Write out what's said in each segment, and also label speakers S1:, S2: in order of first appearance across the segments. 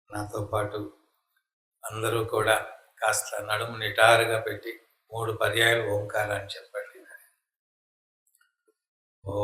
S1: నాతో పాటు అందరూ కూడా కాస్త నడుము నిటారుగా పెట్టి 3 పర్యాయాలు ఓంకారాన్ని చెప్పండి. ఓ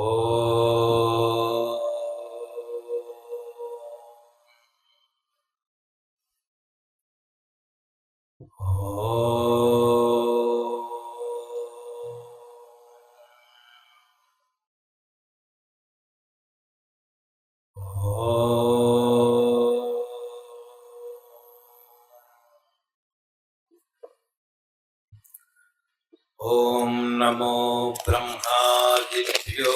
S1: ఓం నమో బ్రహ్మాదిభ్యో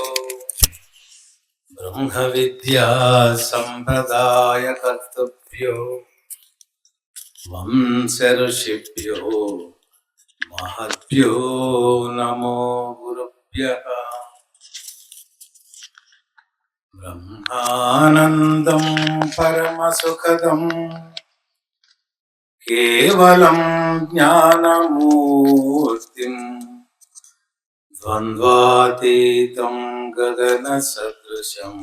S1: బ్రహ్మ విద్యా సంప్రదాయ కర్తృభ్యో వంశ ఋషిభ్యో మహద్భ్యో నమో గురుభ్యః. బ్రహ్మానందం పరమసుఖదం కేవలం జ్ఞానమూర్తిం ద్వంద్వాతీతం గగన సదృశం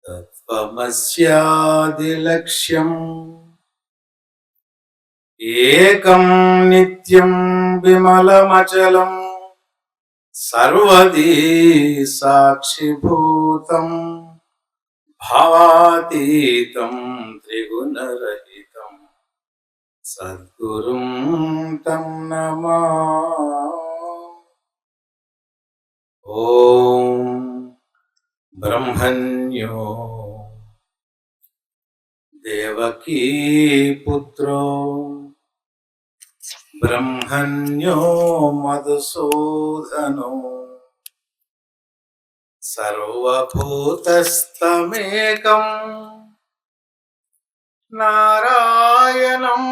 S1: తత్వమస్యాదిలక్ష్యం ఏకం నిత్యం విమలమచలం సర్వదీ సాక్షిభూతం భావాతీతం త్రిగుణరహితం సద్గురుం తం నమామి. ఓం బ్రహ్మణ్యో దేవకీ పుత్రో బ్రహ్మణ్యో మధుసూదనో సర్వభూతస్థమేకం నారాయణం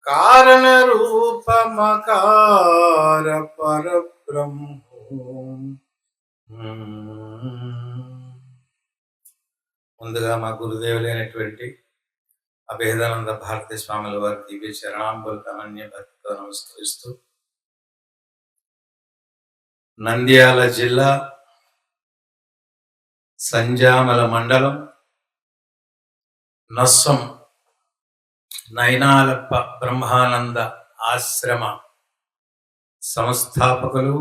S1: కారణరూపమకార పరబ్రహ్మం. ముందుగా మా గురుదేవులైనటువంటి అభేదానంద భారతీ స్వాముల వారి దివ్య చరణాంబులకు అనన్య భక్తితో నమస్కరిస్తూ, నంద్యాల జిల్లా సంజామల మండలం నస్సం నైనాలప్ప బ్రహ్మానంద ఆశ్రమ సంస్థాపకులు,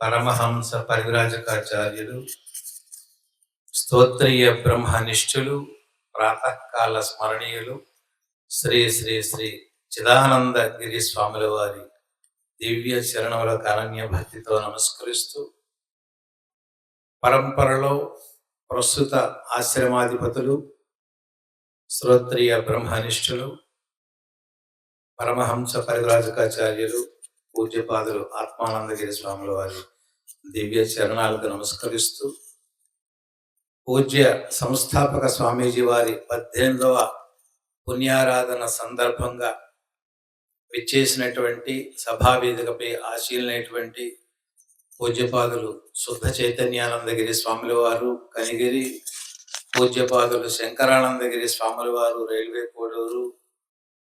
S1: పరమహంస పరివ్రాజకాచార్యులు, స్తోత్రీయ బ్రహ్మనిష్ఠులు, ప్రాతకాల స్మరణీయులు శ్రీ శ్రీ శ్రీ చిదానందగిరి స్వాముల వారి దివ్య చరణములకు అనన్య భక్తితో నమస్కరిస్తూ, పరంపరలో ప్రస్తుత ఆశ్రమాధిపతులు, స్తోత్రీయ బ్రహ్మనిష్ఠులు, పరమహంస పరివ్రాజకాచార్యులు, పూజ్యపాదులు ఆత్మానందగిరి స్వాముల వారి దివ్య చరణాలకు నమస్కరిస్తూ, పూజ్య సంస్థాపక స్వామీజీ వారి 18వ పుణ్యారాధన సందర్భంగా విచ్చేసినటువంటి సభావేదికపై ఆశీలైనటువంటి పూజ్యపాదులు శుద్ధ చైతన్యానందగిరి స్వాముల వారు కనిగిరి, పూజ్యపాదులు శంకరానందగిరి స్వాముల వారు రైల్వే కోడూరు,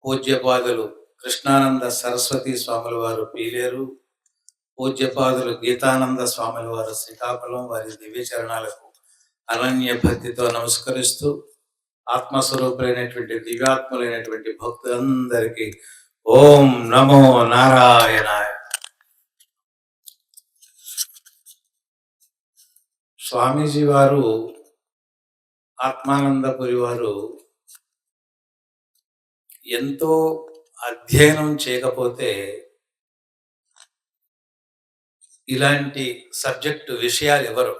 S1: పూజ్యపాదులు కృష్ణానంద సరస్వతి స్వాముల వారు పీలేరు, పూజ్యపాదులు గీతానంద స్వాముల వారు శ్రీకాకుళం వారి దివ్య చరణాలకు అనన్య భక్తితో నమస్కరిస్తూ, ఆత్మస్వరూపులైనటువంటి దివ్యాత్ములైనటువంటి భక్తులందరికీ ఓం నమో నారాయణాయ. స్వామీజీ వారు, ఆత్మానందపురి వారు ఎంతో అధ్యయనం చేయకపోతే ఇలాంటి సబ్జెక్టు విషయాలు ఎవరు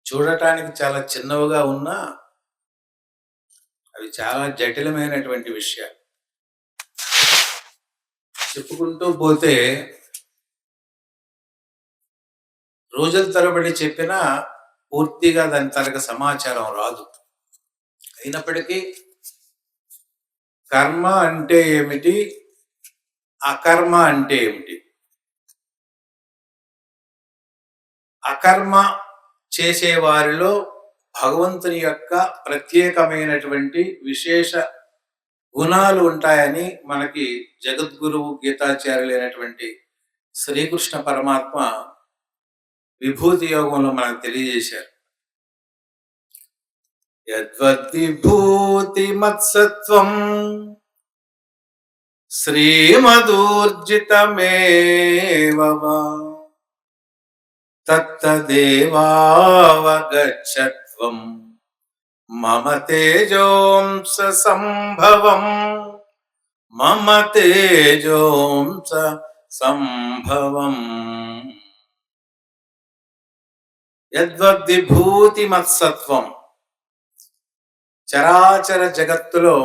S1: చూడటానికి చాలా చిన్నవిగా ఉన్నా అవి చాలా జటిలమైనటువంటి విషయాలు. చెప్పుకుంటూ పోతే రోజుల తరబడి చెప్పినా పూర్తిగా దాని తనకు సమాచారం రాదు. అయినప్పటికీ కర్మ అంటే ఏమిటి, అకర్మ అంటే ఏమిటి, అకర్మ చేసేవారిలో భగవంతుని యొక్క ప్రత్యేకమైనటువంటి విశేష గుణాలు ఉంటాయని మనకి జగద్గురువు గీతాచార్యులైనటువంటి శ్రీకృష్ణ పరమాత్మ విభూతి యోగంలో మనకు తెలియజేశారు. యద్వద్విభూతిమత్సత్వం శ్రీమదూర్జితమేవ వా తత్తదేవావగచ్చత్వం మమ తేజోంస సంభవం మమ తేజోంస సంభవం. యద్వద్విభూతిమత్సత్వం, చరాచర జగత్తులో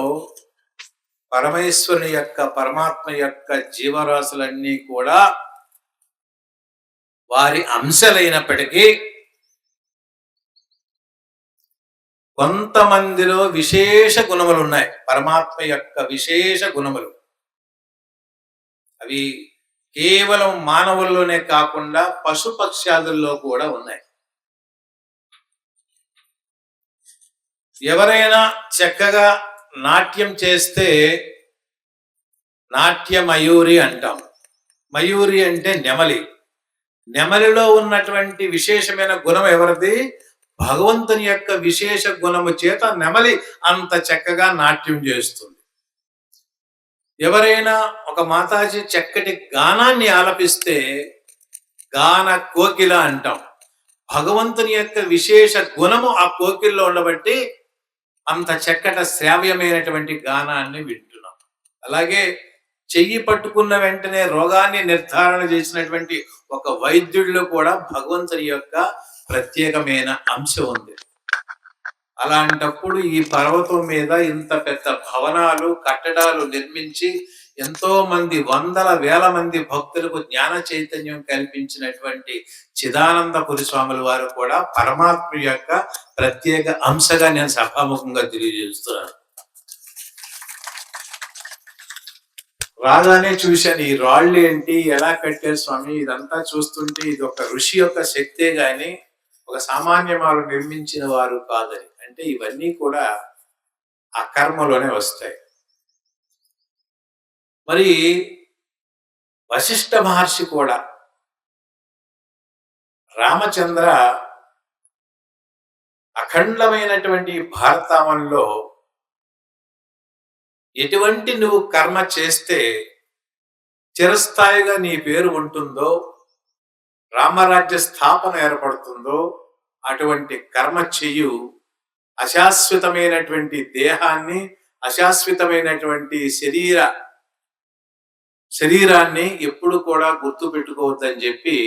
S1: పరమేశ్వరుని యొక్క పరమాత్మ యొక్క జీవరాశులన్నీ కూడా వారి అంశలైనప్పటికీ కొంతమందిలో విశేష గుణములు ఉన్నాయి. పరమాత్మ యొక్క విశేష గుణములు అవి కేవలం మానవుల్లోనే కాకుండా పశుపక్ష్యాదుల్లో కూడా ఉన్నాయి. ఎవరైనా చక్కగా నాట్యం చేస్తే నాట్య మయూరి అంటాం. మయూరి అంటే నెమలి. నెమలిలో ఉన్నటువంటి విశేషమైన గుణం ఎవరిది? భగవంతుని యొక్క విశేష గుణము చేత నెమలి అంత చక్కగా నాట్యం చేస్తుంది. ఎవరైనా ఒక మాతాజీ చక్కటి గానాన్ని ఆలపిస్తే గాన కోకిల అంటాం. భగవంతుని యొక్క విశేష గుణము ఆ కోకిల్లో ఉండబట్టి అంత చక్కట శ్రావ్యమైనటువంటి గానాన్ని వింటున్నాం. అలాగే చెయ్యి పట్టుకున్న వెంటనే రోగాన్ని నిర్ధారణ చేసినటువంటి ఒక వైద్యుడిలో కూడా భగవంతుని యొక్క ప్రత్యేకమైన అంశం ఉంది. అలాంటప్పుడు ఈ పర్వతం మీద ఇంత పెద్ద భవనాలు కట్టడాలు నిర్మించి ఎంతో మంది వందల వేల మంది భక్తులకు జ్ఞాన చైతన్యం కల్పించినటువంటి చిదానందపురి స్వాముల వారు కూడా పరమాత్మ యొక్క ప్రత్యేక అంశగా నేను సభాముఖంగా తెలియజేస్తున్నాను. రాగానే చూశాను, ఈ రాళ్ళు ఏంటి, ఎలా కట్టారు స్వామి, ఇదంతా చూస్తుంటే ఇది ఒక ఋషి యొక్క శక్తే గాని ఒక సామాన్య వారు నిర్మించిన వారు కాదని. అంటే ఇవన్నీ కూడా ఆ కర్మలోనే వస్తాయి. మరి వశిష్ఠ మహర్షి కూడా రామచంద్ర అఖండమైనటువంటి భారతావనంలో ఎటువంటి నువ్వు కర్మ చేస్తే చిరస్థాయిగా నీ పేరు ఉంటుందో, రామరాజ్య స్థాపన ఏర్పడుతుందో అటువంటి కర్మ చెయ్యు. అశాశ్వతమైనటువంటి దేహాన్ని, అశాశ్వతమైనటువంటి శరీరాన్ని ఎప్పుడు కూడా గుర్తు పెట్టుకోవద్దని చెప్పి,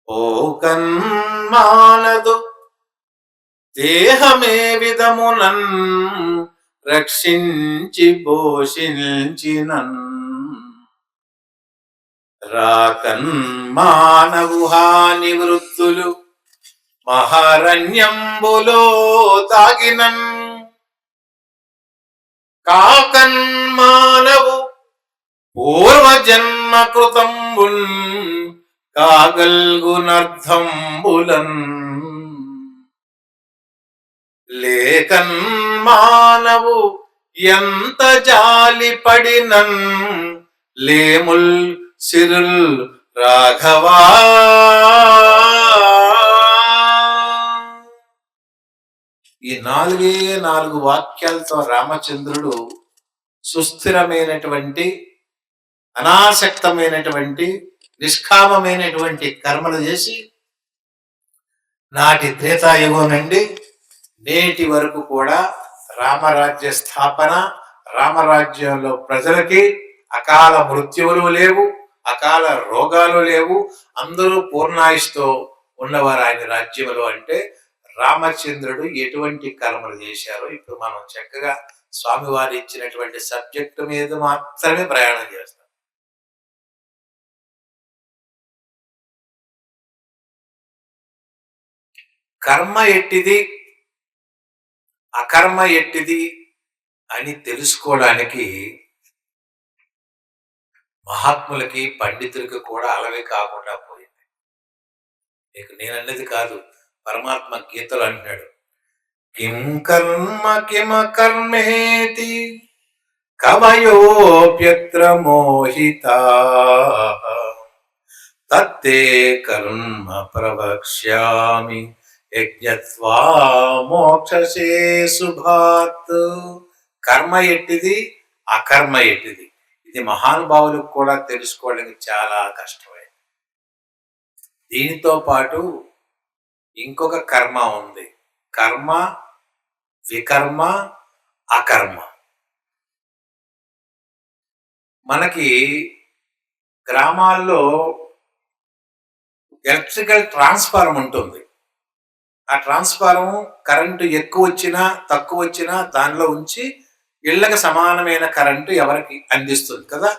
S1: ఓ కన్మానదు దేహమే విధమునన్ రక్షించి పోషించినన్ రాకన్ మానవు హాని వృత్తులు మహారణ్యంబులో తాగినన్ కాకన్ మానవు పూర్వజన్మ కృతంబుల్ కాగల్గునర్థంబులన్ లేకన్ మానవు ఎంత జాలి పడినన్ లేముల్ సిరుల్ రాఘవా. ఈ 4 వాక్యాలతో రామచంద్రుడు సుస్థిరమైనటువంటి, అనాసక్తమైనటువంటి, నిష్కామమైనటువంటి కర్మలు చేసి నాటి త్రేతాయుగం నుండి నేటి వరకు కూడా రామరాజ్య స్థాపన, రామరాజ్యంలో ప్రజలకి అకాల మృత్యువులు లేవు, అకాల రోగాలు లేవు, అందరూ పూర్ణాయుష్తో ఉన్నవారు ఆయన రాజ్యంలో. అంటే రామచంద్రుడు ఎటువంటి కర్మలు చేశారో ఇప్పుడు మనం చక్కగా స్వామివారు ఇచ్చినటువంటి సబ్జెక్టు మీద మాత్రమే ప్రయాణం చేస్తాం. కర్మ ఎట్టిది, అకర్మ ఎట్టిది అని తెలుసుకోవడానికి మహాత్ములకి, పండితులకి కూడా అలవే కాకుండా పోయింది. మీకు నేనన్నది కాదు, పరమాత్మ గీతలు అంటున్నాడు, కిం కర్మ కిమ కర్మేతి కవయోప్యత్ర మోహితాః తత్తే కర్మ ప్రవక్ష్యామి యజ్ఞత్వా మోక్షసే శుభాత్. కర్మ ఎట్టిది, అకర్మ ఎట్టిది, ఇది మహానుభావులకు కూడా తెలుసుకోవడానికి చాలా కష్టమైంది. దీనితో పాటు ఇంకొక కర్మ ఉంది. కర్మ, వికర్మ, అకర్మ. మనకి గ్రామాల్లో ఎలక్ట్రికల్ ట్రాన్స్ఫార్మర్ ఉంటుంది. ఆ ట్రాన్స్ఫారం కరెంటు ఎక్కువ వచ్చినా తక్కువ వచ్చినా దానిలో ఉంచి ఇళ్లకు సమానమైన కరెంటు ఎవరికి అందిస్తుంది కదా.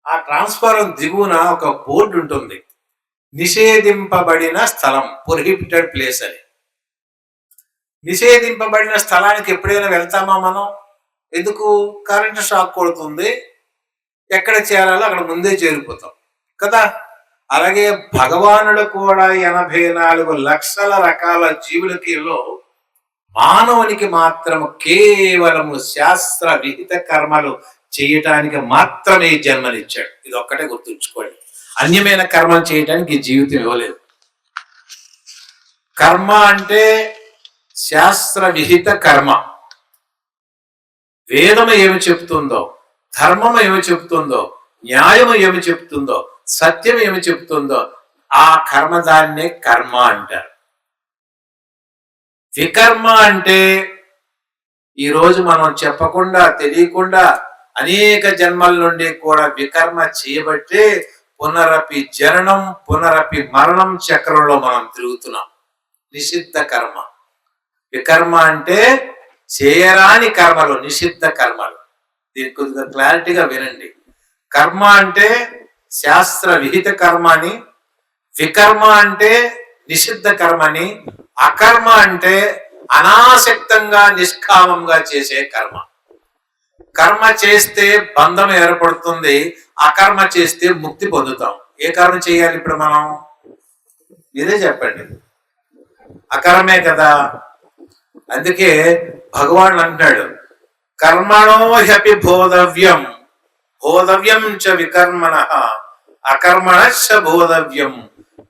S1: ఆ ట్రాన్స్ఫారం దిగువన ఒక బోర్డు ఉంటుంది, నిషేధింపబడిన స్థలం, ప్రొహిబిటెడ్ ప్లేస్ అని. నిషేధింపబడిన స్థలానికి ఎప్పుడైనా వెళ్తామా మనం? ఎందుకు? కరెంటు షాక్ కొడుతుంది, ఎక్కడ చేరాలో అక్కడ ముందే చేరిపోతాం కదా. అలాగే భగవానుడు కూడా 84 లక్షల రకాల జీవులకిలో మానవునికి మాత్రము కేవలము శాస్త్ర విహిత కర్మలు చేయటానికి మాత్రమే జన్మనిచ్చాడు. ఇది ఒక్కటే గుర్తుంచుకోండి. అన్యమైన కర్మలు చేయటానికి ఈ జీవితం ఇవ్వలేదు. కర్మ అంటే శాస్త్ర విహిత కర్మ. వేదము ఏమి చెప్తుందో, ధర్మము ఏమి చెప్తుందో, న్యాయము ఏమి చెప్తుందో, సత్యం ఏమి చెప్తుందో ఆ కర్మ దాన్నే కర్మ అంటారు. వికర్మ అంటే ఈరోజు మనం చెప్పకుండా తెలియకుండా అనేక జన్మల నుండి కూడా వికర్మ చేయబట్టే పునరపి జననం పునరపి మరణం చక్రంలో మనం తిరుగుతున్నాం. నిషిద్ధ కర్మ. వికర్మ అంటే చేయరాని కర్మలు, నిషిద్ధ కర్మలు. దీనికి కొద్దిగా క్లారిటీగా వినండి. కర్మ అంటే శాస్త్ర విహిత కర్మ అని, వికర్మ అంటే నిషిద్ధ కర్మని, అకర్మ అంటే అనాసక్తంగా నిష్కామంగా చేసే కర్మ. కర్మ చేస్తే బంధం ఏర్పడుతుంది, అకర్మ చేస్తే ముక్తి పొందుతాం. ఏ కర్మ చేయాలి ఇప్పుడు మనం? మీరే చెప్పండి. అకర్మే కదా. అందుకే భగవాన్ అంటాడు, కర్మణో హ్యపి బోధవ్యం బోధవ్యం చ వికర్మణ అకర్మణశ్చ బోధవ్యం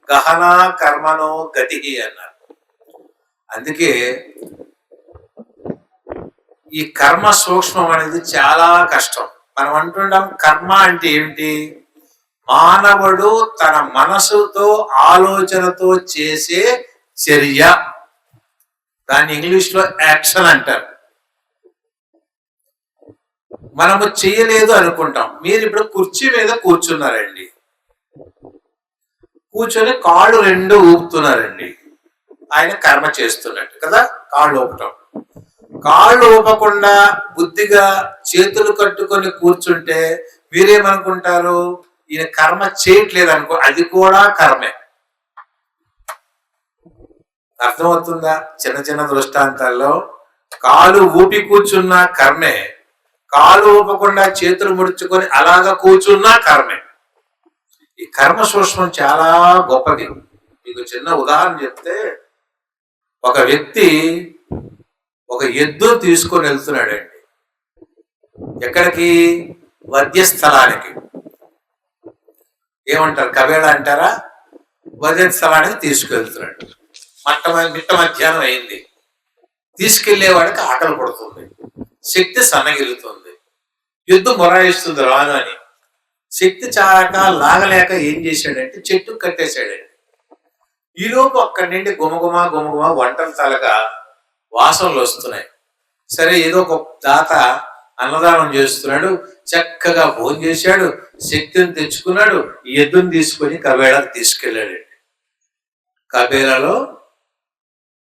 S1: గహనా కర్మణో గతి అన్నారు. అందుకే ఈ కర్మ సూక్ష్మం అనేది చాలా కష్టం. మనం అంటుంటాం కర్మ అంటే ఏమిటి? మానవుడు తన మనసుతో ఆలోచనతో చేసే చర్య. దాన్ని ఇంగ్లీష్ లో యాక్షన్ అంటారు. మనము చేయలేదు అనుకుంటాం. మీరు ఇప్పుడు కుర్చీ మీద కూర్చున్నారండి, కూర్చొని కాళ్ళు రెండు ఊపుతున్నారండి, ఆయన కర్మ చేస్తున్నట్టు కదా. కాళ్ళు ఊపటం. కాళ్ళు ఊపకుండా బుద్ధిగా చేతులు కట్టుకొని కూర్చుంటే మీరేమనుకుంటారు? ఈయన కర్మ చేయట్లేదు అనుకో, అది కూడా కర్మే. అర్థమవుతుందా? చిన్న చిన్న దృష్టాంతాల్లో కాలు ఊపి కూర్చున్న కర్మే, కాలు ఊపకుండా చేతులు ముడుచుకొని అలాగా కూర్చున్నా కర్మే. ఈ కర్మ సూక్ష్మం చాలా గొప్పది. మీకు చిన్న ఉదాహరణ చెప్తే, ఒక వ్యక్తి ఒక ఎద్దు తీసుకొని వెళ్తున్నాడండి. ఎక్కడికి? వధ్యస్థలానికి. ఏమంటారు? కబేళ అంటారా? వధ్యస్థలానికి తీసుకెళ్తున్నాడు. మిట్ట మధ్యాహ్నం అయింది. తీసుకెళ్లేవాడికి ఆకలి పడుతుంది, శక్తి సన్నగిలుతుంది, ఎద్దు మొరాయిస్తుంది రాను అని. శక్తి చాక లాగలేక ఏం చేశాడంటే చెట్టు కట్టేశాడండి. ఈలోపు అక్కడి నుండి గుమగుమ గుమగుమ వంటలు తలగా వాసనలు వస్తున్నాయి. సరే, ఏదో ఒక దాత అన్నదానం చేస్తున్నాడు, చక్కగా భోజనం చేశాడు, శక్తిని తెచ్చుకున్నాడు. ఈ ఎద్దుని తీసుకొని కబేళాకి తీసుకెళ్ళాడండి. కబేళాలో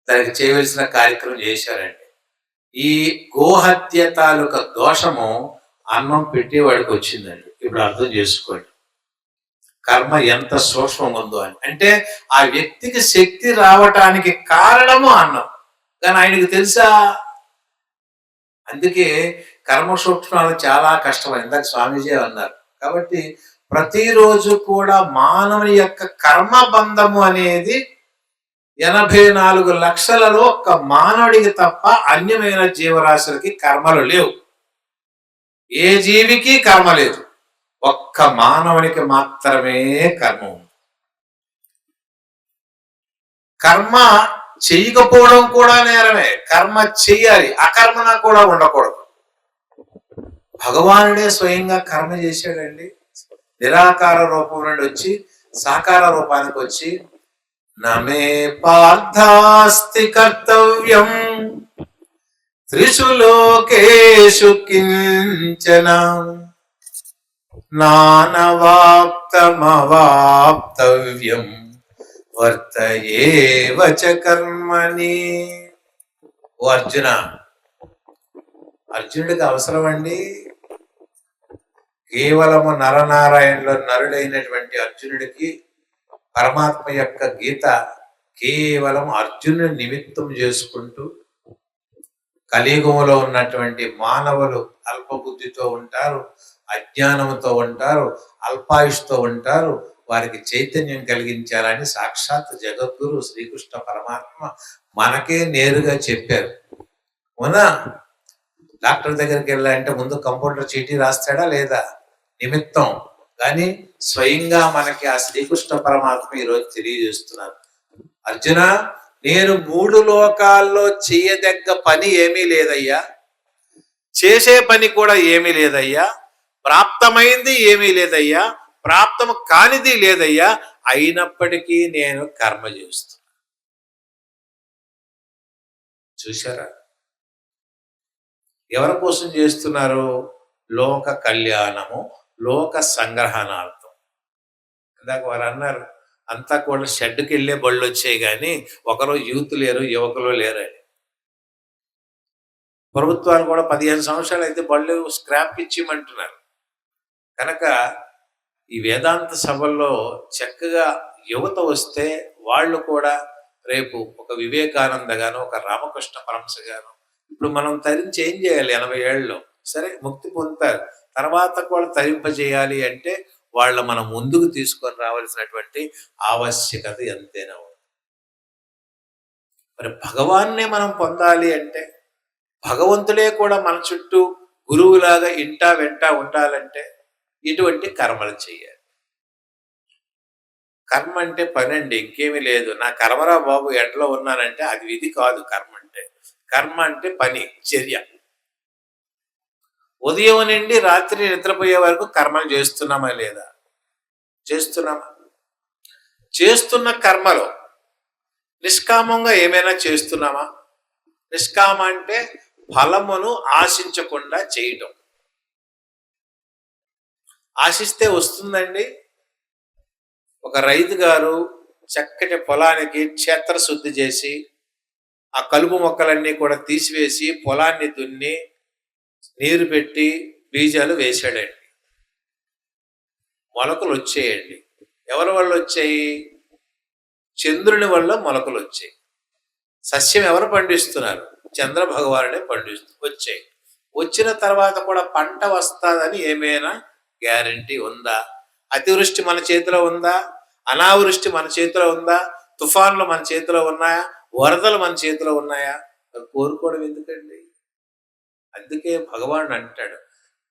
S1: దానికి చేయవలసిన కార్యక్రమం చేశారండి. ఈ గోహత్య తాలూకా దోషము అన్నం పెట్టేవాడికి వచ్చిందండి. ఇప్పుడు అర్థం చేసుకోండి కర్మ ఎంత సూక్ష్మం ఉందో అని. అంటే ఆ వ్యక్తికి శక్తి రావటానికి కారణము అన్నం, కానీ ఆయనకు తెలుసా? అందుకే కర్మ సూక్ష్మాలు చాలా కష్టం. ఇందాక స్వామీజీ అన్నారు. కాబట్టి ప్రతిరోజు కూడా మానవుని యొక్క కర్మ బంధము అనేది 84 లక్షలలో ఒక్క మానవుడికి తప్ప అన్యమైన జీవరాశులకి కర్మలు లేవు. ఏ జీవికి కర్మ లేదు, ఒక్క మానవునికి మాత్రమే కర్మ ఉంది. కర్మ చెయ్యకపోవడం కూడా నేరమే. కర్మ చెయ్యాలి, అకర్మణ కూడా ఉండకూడదు. భగవానుడే స్వయంగా కర్మ చేశాడండి. నిరాకార రూపం నుండి వచ్చి సాకార రూపానికి వచ్చి నమే పార్థాస్తి కర్తవ్యం త్రిషు లోకేషు కించన నానవాప్తమవాప్తవ్యం వర్తయేవ చ కర్మణి. ఓ అర్జున, అర్జునుడికి అవసరం అండి. కేవలము నరనారాయణలో నరుడైనటువంటి అర్జునుడికి పరమాత్మ యొక్క గీత కేవలం అర్జునుని నిమిత్తం చేసుకుంటూ, కలియుగంలో ఉన్నటువంటి మానవులు అల్పబుద్ధితో ఉంటారు, అజ్ఞానంతో ఉంటారు, అల్పాయుష్తో ఉంటారు, వారికి చైతన్యం కలిగించాలని సాక్షాత్ జగద్గురు శ్రీకృష్ణ పరమాత్మ మనకే నేరుగా చెప్పారు. అవునా? డాక్టర్ దగ్గరికి వెళ్ళాలంటే ముందు కంప్యూటర్ చీటీ రాస్తాడా లేదా? నిమిత్తం. కానీ స్వయంగా మనకి ఆ శ్రీకృష్ణ పరమాత్మ ఈరోజు తెలియజేస్తున్నారు. అర్జున, నేను 3 లోకాల్లో చేయదగ్గ పని ఏమీ లేదయ్యా, చేసే పని కూడా ఏమీ లేదయ్యా, ప్రాప్తమైంది ఏమీ లేదయ్యా, ప్రాప్తము కానిది లేదయ్యా, అయినప్పటికీ నేను కర్మ చేస్తున్నా. చూశారా? ఎవరి కోసం చేస్తున్నారు? లోక కళ్యాణము, లోక సంగ్రహణార్థం. ఇందాక వారు అన్నారు, అంతా కూడా షెడ్కి వెళ్ళే బళ్ళు వచ్చాయి కానీ ఒకరు యూత్ లేరు, యువకులు లేరని. ప్రభుత్వాలు కూడా 15 సంవత్సరాలు అయితే బళ్ళు స్క్రాప్ ఇచ్చిమంటున్నారు. కనుక ఈ వేదాంత సభల్లో చక్కగా యువత వస్తే వాళ్ళు కూడా రేపు ఒక వివేకానంద గాను, ఒక రామకృష్ణ పరమహంస గాను, ఇప్పుడు మనం తరించి ఏం చేయాలి? 80 ఏళ్ళలో సరే ముక్తి పొందుతారు, తర్వాత కూడా తరింపజేయాలి అంటే వాళ్ళ మనం ముందుకు తీసుకొని రావాల్సినటువంటి ఆవశ్యకత ఎంతైనా ఉంది. మరి భగవాన్నే మనం పొందాలి అంటే, భగవంతుడే కూడా మన చుట్టూ గురువులాగా ఇంటా వెంట ఉండాలంటే ఇటువంటి కర్మలు చేయాలి. కర్మ అంటే పని అండి, ఇంకేమీ లేదు. నా కర్మరా బాబు ఎండలో ఉన్నానంటే అది విధి కాదు. కర్మ అంటే, కర్మ అంటే పని, చర్య. ఉదయం నుండి రాత్రి నిద్రపోయే వరకు కర్మలు చేస్తున్నామా లేదా? చేస్తున్నామా? చేస్తున్న కర్మలో నిష్కామంగా ఏమైనా చేస్తున్నామా? నిష్కామ అంటే ఫలమును ఆశించకుండా చేయటం. ఆశిస్తే వస్తుందండి? ఒక రైతు గారు చక్కటి పొలానికి క్షేత్ర శుద్ధి చేసి ఆ కలుపు మొక్కలన్నీ కూడా తీసివేసి పొలాన్ని దున్ని నీరు పెట్టి బీజాలు వేశాడండి. మొలకలు వచ్చాయండి. ఎవరి వల్ల వచ్చాయి? చంద్రుని వల్ల మొలకలు వచ్చాయి. సస్యం ఎవరు పండిస్తున్నారు? చంద్ర భగవానుడే వచ్చాయి. వచ్చిన తర్వాత కూడా పంట వస్తుందని ఏమైనా గ్యారంటీ ఉందా? అతివృష్టి మన చేతిలో ఉందా? అనావృష్టి మన చేతిలో ఉందా? తుఫాన్లు మన చేతిలో ఉన్నాయా? వరదలు మన చేతిలో ఉన్నాయా? కోరుకోవడం ఎందుకండి? అందుకే భగవానుడు అంటాడు,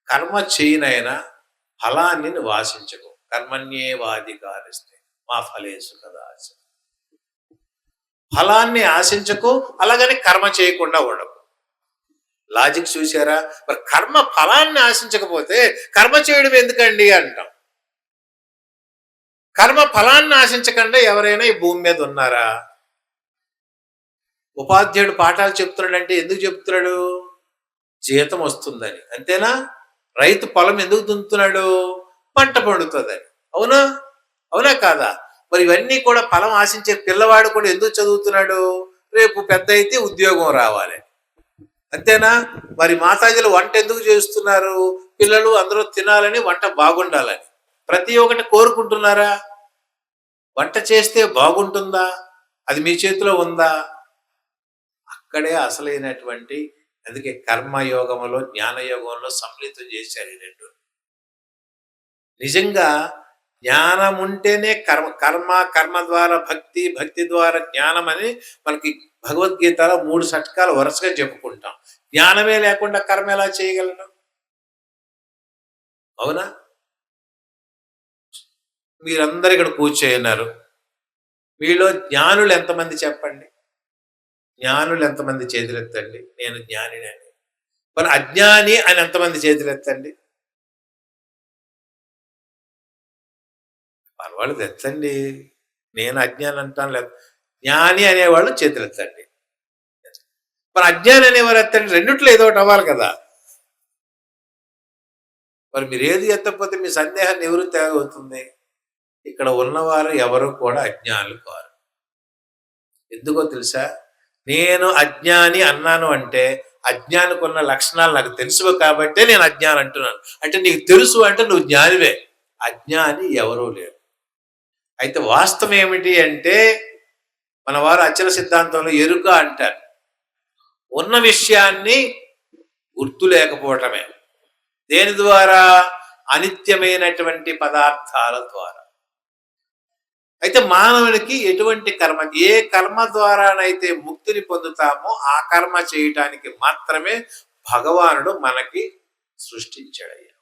S1: కర్మ చేయనైనా ఫలాన్ని వాసించకు, కర్మణ్యేవాధికారిస్తే మా ఫలేసు కదా. ఫలాన్ని ఆశించకు, అలాగని కర్మ చేయకుండా ఉండకు. లాజిక్ చూసారా? మరి కర్మ ఫలాన్ని ఆశించకపోతే కర్మ చేయడం ఎందుకండి అంటాం. కర్మ ఫలాన్ని ఆశించకుండా ఎవరైనా ఈ భూమి మీద ఉన్నారా? ఉపాధ్యాయుడు పాఠాలు చెప్తున్నాడంటే ఎందుకు చెప్తున్నాడు? జీతం వస్తుందని, అంతేనా? రైతు పొలం ఎందుకు దున్నుతున్నాడు? పంట పండుతుందని. అవునా? అవునా కాదా? మరి ఇవన్నీ కూడా ఫలం ఆశించే పిల్లవాడు కూడా ఎందుకు చదువుతున్నాడు? రేపు పెద్ద అయితే ఉద్యోగం రావాలి, అంతేనా? మరి మాతాజీలు వంట ఎందుకు చేస్తున్నారు? పిల్లలు అందరూ తినాలని, వంట బాగుండాలని. ప్రతి ఒక్కటి కోరుకుంటున్నారా? వంట చేస్తే బాగుంటుందా? అది మీ చేతిలో ఉందా? అక్కడే అసలైనటువంటి, అందుకే కర్మయోగంలో జ్ఞానయోగంలో సమ్మిళితం చేశారు ఈ రెండు. నిజంగా జ్ఞానం ఉంటేనే కర్మ ద్వారా భక్తి, భక్తి ద్వారా జ్ఞానం అని మనకి భగవద్గీతలో 3 షట్కాలు వరుసగా చెప్పుకుంటాం. జ్ఞానమే లేకుండా కర్మ ఎలా చేయగలను? అవునా? మీరందరూ ఇక్కడ కూర్చోన్నారు, మీలో జ్ఞానులు ఎంతమంది చెప్పండి? జ్ఞానులు ఎంతమంది చేతులెత్తండి? నేను జ్ఞానిని అని. మరి అజ్ఞాని అని ఎంతమంది చేతులెత్తండి? పర్వాలేదు ఎత్తండి. నేను అజ్ఞాని అంటాను లేదు. జ్ఞాని అనేవాళ్ళు చేతులెత్తండి. మరి అజ్ఞాని అనేవారు ఎత్తండి. రెండిట్లో ఏదో ఒకటి అవ్వాలి కదా! మరి మీరేది ఎత్తకపోతే మీ సందేహం నివృత్తి అవుతుంది. ఇక్కడ ఉన్నవారు ఎవరు కూడా అజ్ఞానులు కారు. ఎందుకో తెలుసా? నేను అజ్ఞాని అన్నాను అంటే, అజ్ఞానికున్న లక్షణాలు నాకు తెలుసు కాబట్టే నేను అజ్ఞాని అంటున్నాను. అంటే నీకు తెలుసు అంటే నువ్వు జ్ఞానివే. అజ్ఞాని ఎవరూ లేరు. అయితే వాస్తవం ఏమిటి అంటే, మన వారు అచల సిద్ధాంతంలో ఎరుక అంటారు. ఉన్న విషయాన్ని గుర్తు లేకపోవటమే. దేని ద్వారా? అనిత్యమైనటువంటి పదార్థాల ద్వారా. అయితే మానవునికి ఎటువంటి కర్మ, ఏ కర్మ ద్వారానైతే ముక్తిని పొందుతామో ఆ కర్మ చేయటానికి మాత్రమే భగవానుడు మనకి సృష్టించాడయ్యా.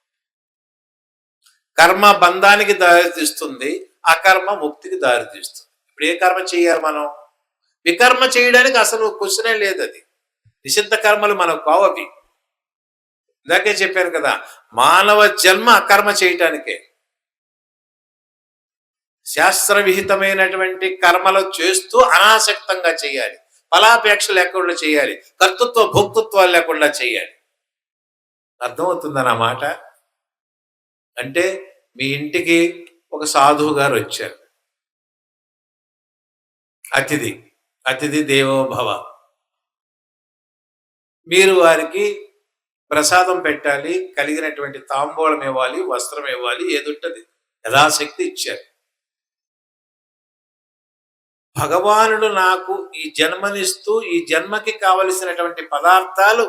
S1: కర్మ బంధానికి దారితీస్తుంది, అకర్మ ముక్తికి దారితీస్తుంది. ఇప్పుడు ఏ కర్మ చేయాలి మనం? వికర్మ చేయడానికి అసలు క్వశ్చనే లేదు. అది నిషిద్ధ కర్మలు మనకు కావవి. ఇందాకే చెప్పాను కదా, మానవ జన్మ అకర్మ చేయటానికే. శాస్త్ర విహితమైనటువంటి కర్మలు చేస్తూ అనాసక్తంగా చేయాలి. ఫలాపేక్ష లేకుండా చేయాలి. కర్తృత్వ భోక్తృత్వాలు లేకుండా చేయాలి. అర్థమవుతుందా నా మాట? అంటే మీ ఇంటికి ఒక సాధువు గారు వచ్చారు. అతిథి, అతిథి దేవో భవ. మీరు వారికి ప్రసాదం పెట్టాలి, కలిగినటువంటి తాంబూలం ఇవ్వాలి, వస్త్రం ఇవ్వాలి, ఏదుంటది యథాశక్తి ఇచ్చారు. భగవానుడు నాకు ఈ జన్మనిస్తూ ఈ జన్మకి కావలసినటువంటి పదార్థాలు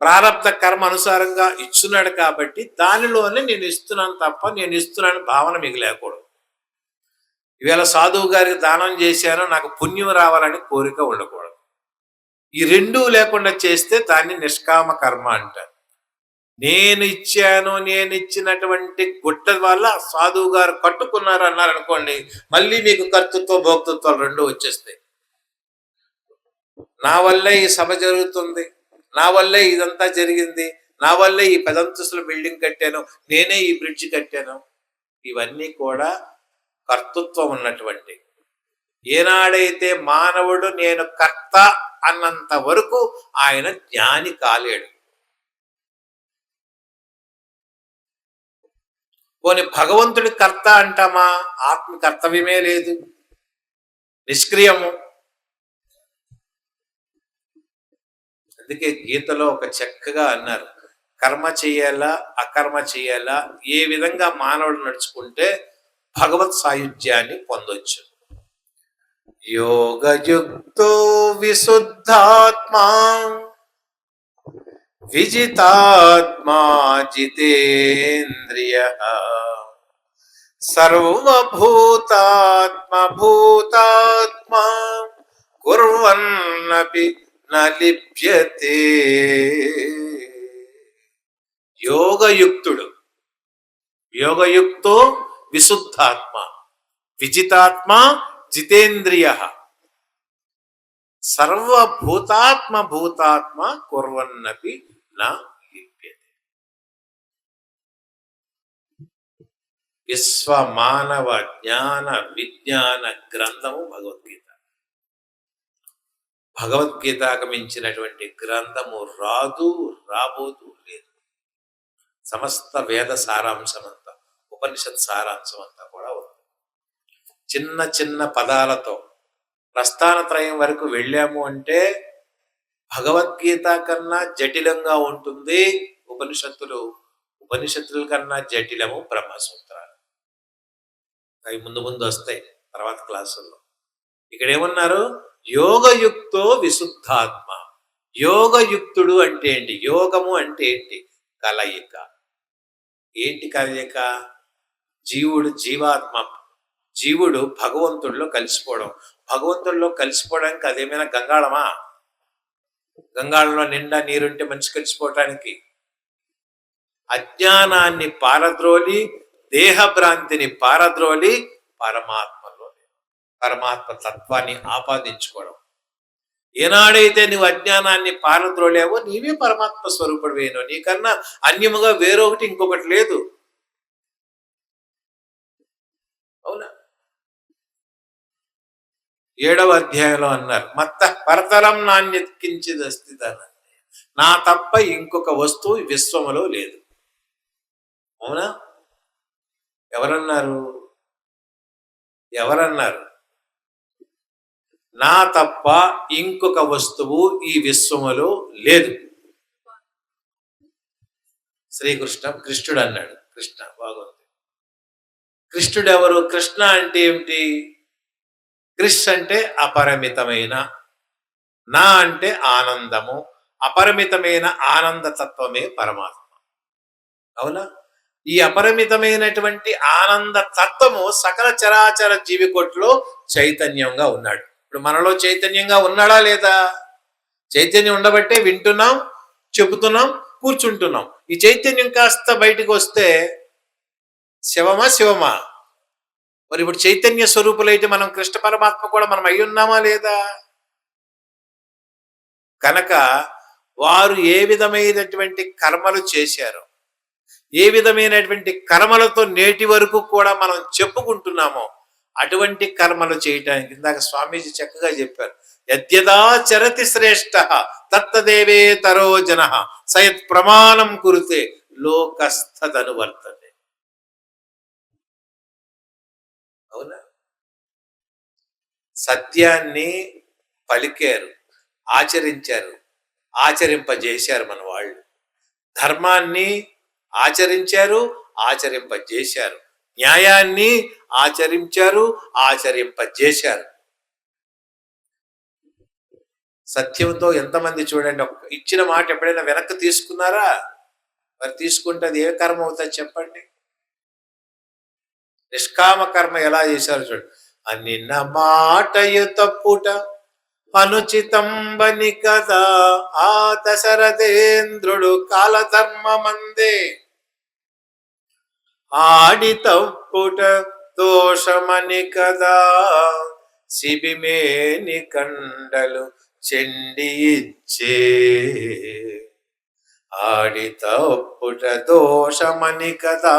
S1: ప్రారబ్ధ కర్మ అనుసారంగా ఇచ్చున్నాడు కాబట్టి దానిలోనే నేను ఇస్తున్నాను తప్ప నేను ఇస్తున్నాను భావన మీకు లేకూడదు. ఈవేళ సాధువు గారికి దానం చేశాను, నాకు పుణ్యం రావాలని కోరిక ఉండకూడదు. ఈ రెండూ లేకుండా చేస్తే దాన్ని నిష్కామ కర్మ అంటారు. నేను ఇచ్చాను, నేను ఇచ్చినటువంటి గుట్ట వల్ల సాధువు గారు కట్టుకున్నారు అన్నారు అనుకోండి, మళ్ళీ మీకు కర్తృత్వ భోక్తృత్వాలు రెండు వచ్చేస్తాయి. నా వల్లే ఈ సభ జరుగుతుంది, నా వల్లే ఇదంతా జరిగింది, నా వల్లే ఈ పెదంతస్తుల బిల్డింగ్ కట్టాను, నేనే ఈ బ్రిడ్జ్ కట్టాను. ఇవన్నీ కూడా కర్తృత్వం ఉన్నటువంటి. ఏనాడైతే మానవుడు నేను కర్త అన్నంత వరకు ఆయన జ్ఞాని కాలేడు. పోని భగవంతుడి కర్త అంటామా? ఆత్మ కర్తవ్యమే లేదు, నిష్క్రియము. అందుకే గీతలో ఒక చక్కగా అన్నారు, కర్మ చేయాలా అకర్మ చేయాలా, ఏ విధంగా మానవుడు నడుచుకుంటే భగవత్ సాయుధ్యాన్ని పొందొచ్చు. యోగయుక్తో విశుద్ధాత్మా విజితాత్మా జితేంద్రియ సర్వభూతాత్మ భూతాత్మా కుర్వన్నపి న లిప్యతే. యోగయుక్తుడు, యోగయుక్తో విశుద్ధాత్మ విజితాత్మ జితేంద్రియ సర్వభూతాత్మ భూతాత్మ కుర్వన్నపి నా లిప్యతే. విశ్వమానవ జ్ఞాన విజ్ఞాన గ్రంథము భగవద్గీత. భగవద్గీతకు మించినటువంటి గ్రంథము రాదు, రాబోదు లేదు. సమస్త వేద సారాంశం అంతా, ఉపనిషత్ సారాంశం అంతా కూడా ఉంది. చిన్న చిన్న పదాలతో ప్రస్థానత్రయం వరకు వెళ్ళాము అంటే భగవద్గీత కన్నా జటిలంగా ఉంటుంది ఉపనిషత్తులు, ఉపనిషత్తుల కన్నా జటిలము బ్రహ్మసూత్రాలు. అవి ముందు ముందు వస్తాయి తర్వాత క్లాసుల్లో. ఇక్కడ ఏమన్నారు? యోగయుక్తో విశుద్ధాత్మ. యోగయుక్తుడు అంటే ఏంటి? యోగము అంటే ఏంటి? కలయిక. ఏంటి కలయిక? జీవుడు జీవాత్మ, జీవుడు భగవంతుడిలో కలిసిపోవడం. భగవంతుడిలో కలిసిపోవడానికి అదేమైనా గంగాళమా? గంగాళంలో నిండా నీరుంటే మనిషి కలిసిపోవటానికి? అజ్ఞానాన్ని పారద్రోలి, దేహభ్రాంతిని పారద్రోలి పరమాత్మలో పరమాత్మ తత్వాన్ని ఆపాదించుకోవడం. ఏనాడైతే నువ్వు అజ్ఞానాన్ని పారద్రోలేవో నీవే పరమాత్మ స్వరూపుడివేనో, నీకన్నా అన్యముగా వేరొకటి ఇంకొకటి లేదు. అవునా? 7వ అధ్యాయంలో అన్నారు, మత్త పరతరం నాణ్యత్కించిదస్తిదన, నా తప్ప ఇంకొక వస్తువు విశ్వములో లేదు. అవునా? ఎవరన్నారు? ఎవరన్నారు? నా తప్ప ఇంకొక వస్తువు ఈ విశ్వములో లేదు. కృష్ణుడు అన్నాడు. కృష్ణ బాగుంది. కృష్ణుడు ఎవరు? కృష్ణ అంటే ఏమిటి? కృష్ అంటే అపరిమితమైన, నా అంటే ఆనందము, అపరిమితమైన ఆనంద తత్వమే పరమాత్మ. అవునా? ఈ అపరిమితమైనటువంటి ఆనంద తత్వము సకల చరాచర జీవికోట్లో చైతన్యంగా ఉన్నాడు. ఇప్పుడు మనలో చైతన్యంగా ఉన్నాడా లేదా? చైతన్యం ఉండబట్టే వింటున్నాం, చెబుతున్నాం, కూర్చుంటున్నాం. ఈ చైతన్యం కాస్త బయటికి వస్తే శివమా? మరి ఇప్పుడు చైతన్య స్వరూపులైతే మనం కృష్ణ పరమాత్మ కూడా మనం అయి ఉన్నామా లేదా? కనుక వారు ఏ విధమైనటువంటి కర్మలు చేశారో, ఏ విధమైనటువంటి కర్మలతో నేటి వరకు కూడా మనం చెప్పుకుంటున్నామో, అటువంటి కర్మలు చేయటానికి ఇందాక స్వామీజీ చక్కగా చెప్పారు. యద్యదా చరతి శ్రేష్ఠ తత్తదేవే తరో జన సయత్ ప్రమాణం కురుతే లోకస్థదనువర్తతే. అవునా? సత్యాన్ని పలికారు, ఆచరించారు, ఆచరింపజేశారు మన వాళ్ళు. ధర్మాన్ని ఆచరించారు, ఆచరింపజేశారు. న్యాయాన్ని ఆచరించారు, ఆచరింపజేశారు. సత్యంతో ఎంతమంది చూడండి, ఇచ్చిన మాట ఎప్పుడైనా వెనక్కి తీసుకున్నారా? మరి తీసుకుంటే అది ఏ కర్మ అవుతుంది చెప్పండి? నిష్కామ కర్మ ఎలా చేశారు చూడండి. అనిన్న మాటయు తప్పుట అనుచితంబని కదా ఆ దశరథేంద్రుడు కాలధర్మమందే, ఆడి తప్పుట దోషమని కదా శిబిమేని కండలు చెండి ఇచ్చే, ఆడి తప్పుట దోషమని కదా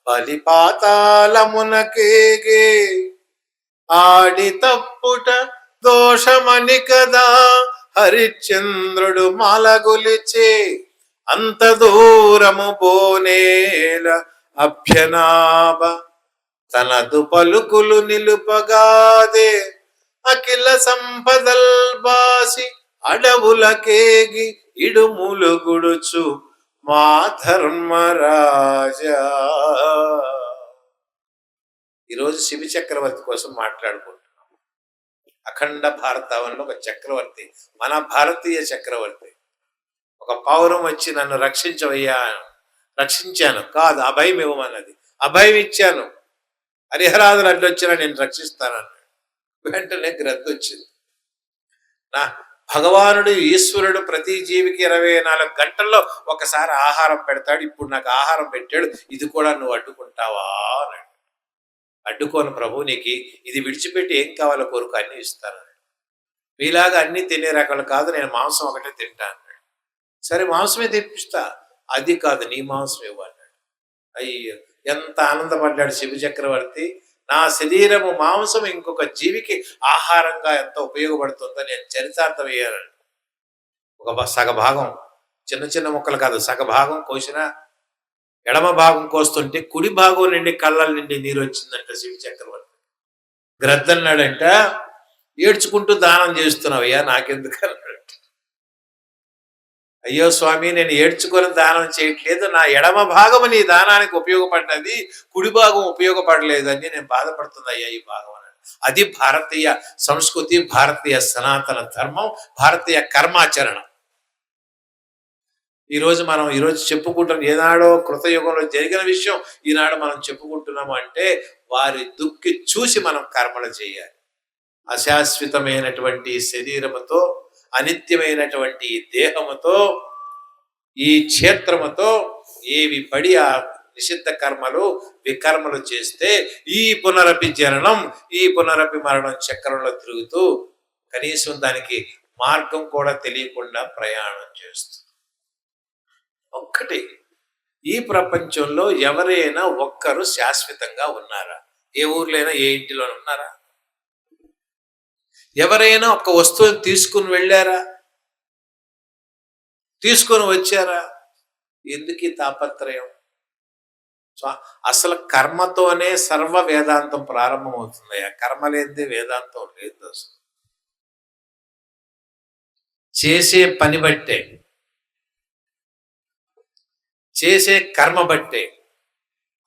S1: బలిపాతాళమునకేగే, ఆడి తప్పుట దోషమని కదా హరిశ్చంద్రుడు మాలగొలిచే, అంత దూరము బోనేల అభ్యనాభ తనదు పలుకులు నిలుపగాదే, అఖిల సంపదల్ బాసి అడవులకేగి ఇడుములు గుడుచు మా ధర్మరాజా. ఈరోజు శివ చక్రవర్తి కోసం మాట్లాడుకుంటున్నాం. అఖండ భారతావనంలో ఒక చక్రవర్తి, మన భారతీయ చక్రవర్తి. ఒక పౌరం వచ్చి నన్ను రక్షించవయ్యా, రక్షించాను కాదు, అభయం ఇవ్వమన్నది, అభయం ఇచ్చాను, హరిహరాదులు అడ్డొచ్చినా నేను రక్షిస్తానన్నాడు. వెంటనే గ్రద్ద వచ్చింది. నా భగవానుడు ఈశ్వరుడు ప్రతి జీవికి 24 గంటల్లో ఒకసారి ఆహారం పెడతాడు. ఇప్పుడు నాకు ఆహారం పెట్టాడు, ఇది కూడా నువ్వు అడ్డుకుంటావా అన్నాడు. అడ్డుకోను ప్రభు, నీకు ఇది విడిచిపెట్టి ఏం కావాలో కోరుకు అన్ని ఇస్తాను. మీలాగా అన్ని తినే రకాలు కాదు, నేను మాంసం ఒకటే తింటా అన్నాడు. సరే మాంసమే తెప్పిస్తా, అది కాదు నీ మాంసం ఇవ్వన్నాడు. అయ్యో ఎంత ఆనందపడ్డాడు శివ చక్రవర్తి. నా శరీరము మాంసం ఇంకొక జీవికి ఆహారంగా ఎంత ఉపయోగపడుతుందో నేను చరితార్థం వేయాలని ఒక సగభాగం, చిన్న చిన్న ముక్కలు కాదు, సగభాగం కోసిన ఎడమ భాగం కోస్తుంటే కుడి భాగం నుండి కళ్ళ నుండి నీరు వచ్చిందంట శివ చక్రవర్తి. గ్రద్దన్నాడంట, ఏడ్చుకుంటూ దానం చేస్తున్నావయ్యా నాకెందుకు అన్నాడు. అయ్యో స్వామి, నేను ఏడ్చుకొని దానం చేయట్లేదు, నా ఎడమ భాగము నీ దానానికి ఉపయోగపడినది, కుడి భాగం ఉపయోగపడలేదని నేను బాధపడుతుందయ్యా ఈ భాగం అని. అది భారతీయ సంస్కృతి, భారతీయ సనాతన ధర్మం, భారతీయ కర్మాచరణ. ఈరోజు చెప్పుకుంటున్నాం, ఏనాడో కృతయుగంలో జరిగిన విషయం ఈనాడు మనం చెప్పుకుంటున్నాము అంటే వారి దుఃఖి చూసి మనం కర్మలు చేయాలి. అశాశ్వతమైనటువంటి శరీరముతో, అనిత్యమైనటువంటి దేహముతో, ఈ క్షేత్రముతో ఏవి పడి ఆ నిషిద్ధ కర్మలు వికర్మలు చేస్తే ఈ పునరపి జననం ఈ పునరపి మరణం చక్రంలో తిరుగుతూ కనీసం దానికి మార్గం కూడా తెలియకుండా ప్రయాణం చేస్తుంది. ఒక్కటి, ఈ ప్రపంచంలో ఎవరైనా ఒక్కరు శాశ్వతంగా ఉన్నారా? ఏ ఊర్లైనా ఏ ఇంటిలో ఉన్నారా? ఎవరైనా ఒక వస్తువుని తీసుకుని వెళ్ళారా? తీసుకొని వచ్చారా? ఎందుకు ఈ తాపత్రయం? అసలు కర్మతోనే సర్వ వేదాంతం ప్రారంభమవుతుంది. ఆ కర్మ లేనిదే వేదాంతం లేదు. అసలు చేసే పని బట్టే, చేసే కర్మ బట్టే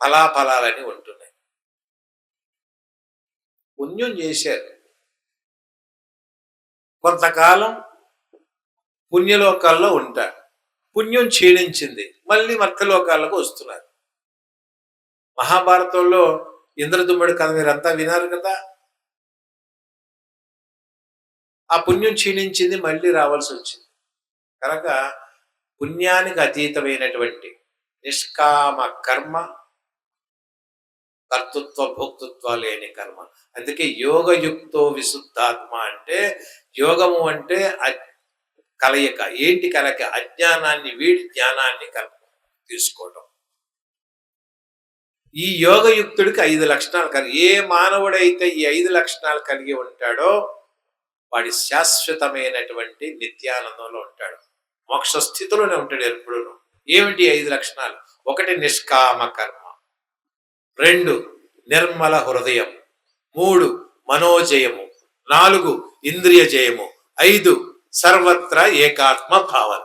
S1: ఫలాఫలాలని ఉంటున్నాయి. పుణ్యం చేశారు, కొంతకాలం పుణ్యలోకాల్లో ఉంటారు. పుణ్యం క్షీణించింది, మళ్ళీ మర్త్యలోకాలకు వస్తున్నారు. మహాభారతంలో ఇంద్రదుమ్ముడి కథ మీరంతా వినారు కదా. ఆ పుణ్యం క్షీణించింది, మళ్ళీ రావాల్సి వచ్చింది. కనుక పుణ్యానికి అతీతమైనటువంటి నిష్కామ కర్మ, కర్తృత్వ భోక్తృత్వ లేని కర్మ. అందుకే యోగయుక్తో విశుద్ధాత్మ అంటే, యోగము అంటే కలయిక. ఏంటి కలయిక? అజ్ఞానాన్ని వీడి జ్ఞానాన్ని తీసుకోవడం. ఈ యోగయుక్తుడికి 5 లక్షణాలు కలిగి, ఏ మానవుడైతే ఈ 5 లక్షణాలు కలిగి ఉంటాడో వాడి శాశ్వతమైనటువంటి నిత్యానందంలో ఉంటాడు, మోక్ష స్థితిలోనే ఉంటాడు ఎప్పుడు. ఏమిటి 5 లక్షణాలు? 1 నిష్కామ కర్మ, 2 నిర్మల హృదయం, 3 మనోజయము, 4 ఇంద్రియ జయము, 5 సర్వత్ర ఏకాత్మ భావన.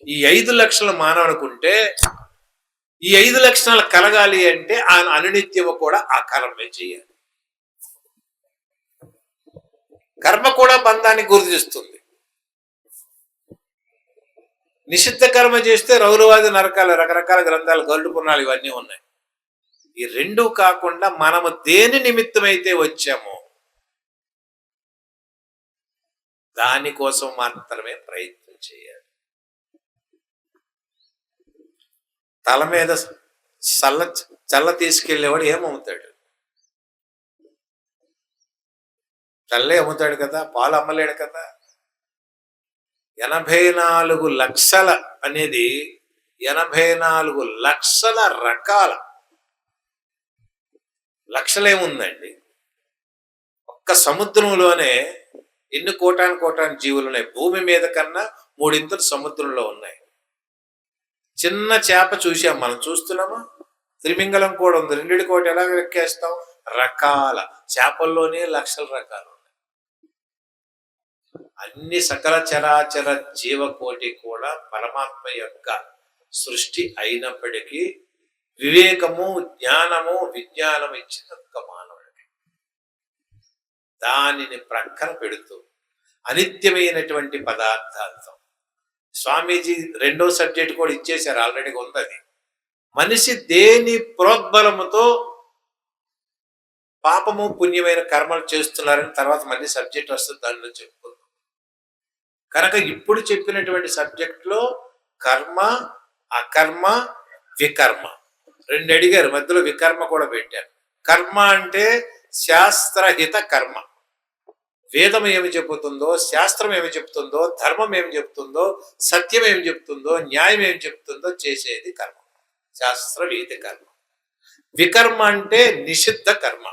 S1: ఈ 5 లక్షణాలు మానవుడుకుంటే, ఈ 5 లక్షణాలు కలగాలి అంటే ఆ అనునిత్యము కూడా ఆ కర్మే చేయాలి. కర్మ కూడా బంధాన్ని గుర్తిస్తుంది. నిషిద్ధ కర్మ చేస్తే రౌరవాది నరకాలు, రకరకాల గ్రంథాలు, గరుడు పురాణాలు ఇవన్నీ ఉన్నాయి. ఈ 2 కాకుండా మనము దేని నిమిత్తమైతే వచ్చామో దానికోసం మాత్రమే ప్రయత్నం చేయాలి. తల మీద చల్ల తీసుకెళ్లేవాడు ఏమవుతాడు? చల్లే అమ్ముతాడు కదా, పాలు అమ్మలేడు కదా. 84 లక్షల అనేది 84 లక్షల రకాల, లక్షలేముందండి, ఒక్క సముద్రంలోనే ఎన్ని కోటాను జీవులు ఉన్నాయి. భూమి మీద కన్నా 3 ఇంతలు సముద్రంలో ఉన్నాయి. చిన్న చేప చూసాం, మనం చూస్తున్నామా? త్రిమింగలం కూడా ఉంది. 2 కోటి ఎలా లెక్కేస్తాం? రకాల చేపల్లోనే లక్షల రకాలు ఉన్నాయి. అన్ని సకల చరాచర జీవకోటి కూడా పరమాత్మ యొక్క సృష్టి అయినప్పటికీ వివేకము, జ్ఞానము, విజ్ఞానం ఇచ్చిన ఒక్క మానవుడికి. దానిని ప్రక్కన పెడుతూ అనిత్యమైనటువంటి పదార్థాలతో స్వామీజీ 2వ సబ్జెక్ట్ కూడా ఇచ్చేశారు, ఆల్రెడీ ఉంది. మనిషి దేని ప్రోద్బలముతో పాపము పుణ్యమైన కర్మలు చేస్తున్నారని తర్వాత మళ్ళీ సబ్జెక్ట్ వస్తుంది, దానిలో చెప్పుకుందాం. కనుక ఇప్పుడు చెప్పినటువంటి సబ్జెక్ట్లో కర్మ, అకర్మ, వికర్మ 2 అడిగారు, మధ్యలో వికర్మ కూడా పెట్టారు. కర్మ అంటే శాస్త్రహిత కర్మ. వేదం ఏమి చెబుతుందో, శాస్త్రం ఏమి చెప్తుందో, ధర్మం ఏమి చెప్తుందో, సత్యం ఏమి చెప్తుందో, న్యాయం ఏమి చెప్తుందో చేసేది కర్మ, శాస్త్రవిహిత కర్మ. వికర్మ అంటే నిషిద్ధ కర్మ.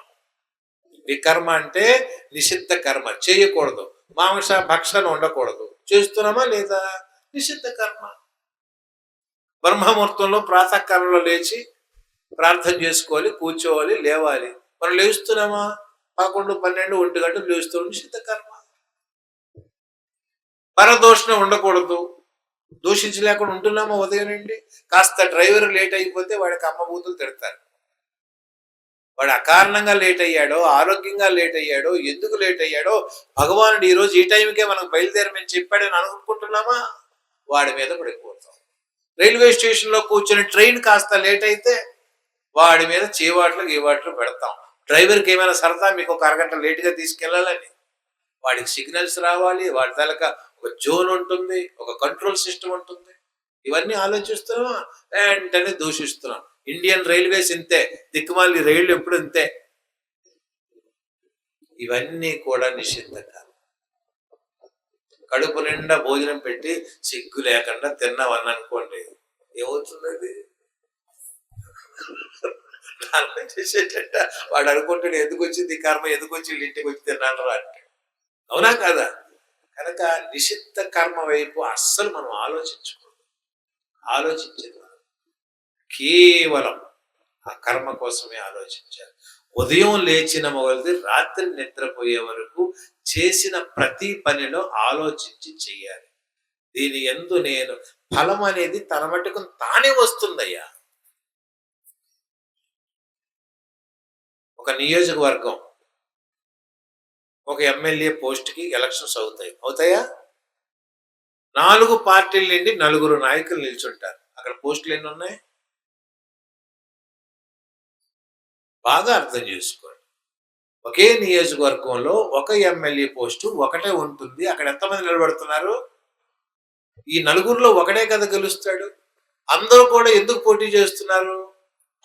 S1: వికర్మ అంటే నిషిద్ధ కర్మ, చేయకూడదు. మాంస భక్షణ ఉండకూడదు, చేస్తున్నామా లేదా? నిషిద్ధ కర్మ. బ్రహ్మముహూర్తంలో ప్రాతకాలంలో లేచి ప్రార్థన చేసుకోవాలి, కూర్చోవాలి, లేవాలి. మనం లేస్తున్నామా? 11, 12, 1 గంటలు లేస్తూ నిషిద్ధ కర్మ. పరదోషణ ఉండకూడదు, దూషించలేకుండా ఉంటున్నామా? ఉదయం నుండి కాస్త డ్రైవర్ లేట్ అయిపోతే వాడికి అమ్మబూతులు తిడతారు. వాడు అకారణంగా లేట్ అయ్యాడో, ఆరోగ్యంగా లేట్ అయ్యాడో, ఎందుకు లేట్ అయ్యాడో భగవానుడు ఈరోజు ఈ టైంకే మనకు బయలుదేరమని చెప్పాడని అనుకుంటున్నామా? వాడి మీద పడిపోతాం. రైల్వే స్టేషన్లో కూర్చొని ట్రైన్ కాస్త లేట్ అయితే వాడి మీద చీవాట్లు గీవాట్లు పెడతాం. డ్రైవర్కి ఏమైనా సరదా, మీకు ఒక అరగంట లేటుగా తీసుకెళ్లాలని, వాడికి సిగ్నల్స్ రావాలి, వాడి తలక ఒక జోన్ ఉంటుంది, ఒక కంట్రోల్ సిస్టమ్ ఉంటుంది. ఇవన్నీ ఆలోచిస్తున్నాం, వెంటనే దూషిస్తున్నాం. ఇండియన్ రైల్వేస్ ఇంతే, దిక్కుమాలి రైళ్లు ఎప్పుడు ఇంతే. ఇవన్నీ కూడా నిషిద్ధకాలు. కడుపు నిండా భోజనం పెట్టి సిగ్గు లేకుండా తిన్నావన్ననుకోండి, ఏమవుతుంది? చేసేట వాడు అనుకుంటాడు, ఎందుకు వచ్చింది కర్మ, ఎందుకు వచ్చి ఇంటికి వచ్చి తిన్నాను రా అంటే. అవునా కాదా? కనుక నిషిద్ధ కర్మ వైపు అస్సలు మనం ఆలోచించేది కేవలం ఆ కర్మ కోసమే ఆలోచించాలి. ఉదయం లేచిన మొదలుది రాత్రి నిద్రపోయే వరకు చేసిన ప్రతి పనిలో ఆలోచించి చెయ్యాలి. దీని యందు నేను ఫలం అనేది తన మట్టుకు తానే వస్తుందయ్యా. ఒక నియోజకవర్గం, ఒక ఎమ్మెల్యే పోస్ట్కి ఎలక్షన్స్ అవుతాయా? 4 పార్టీల నుండి 4 నాయకులు నిల్చుంటారు. అక్కడ పోస్టులు ఎన్ని ఉన్నాయి? బాగా అర్థం చేసుకోండి. ఒకే నియోజకవర్గంలో ఒక ఎమ్మెల్యే పోస్టు ఒకటే ఉంటుంది. అక్కడ ఎంతమంది నిలబడుతున్నారు? ఈ 4లో ఒకడే కదా గెలుస్తాడు. అందరూ కూడా ఎందుకు పోటీ చేస్తున్నారు?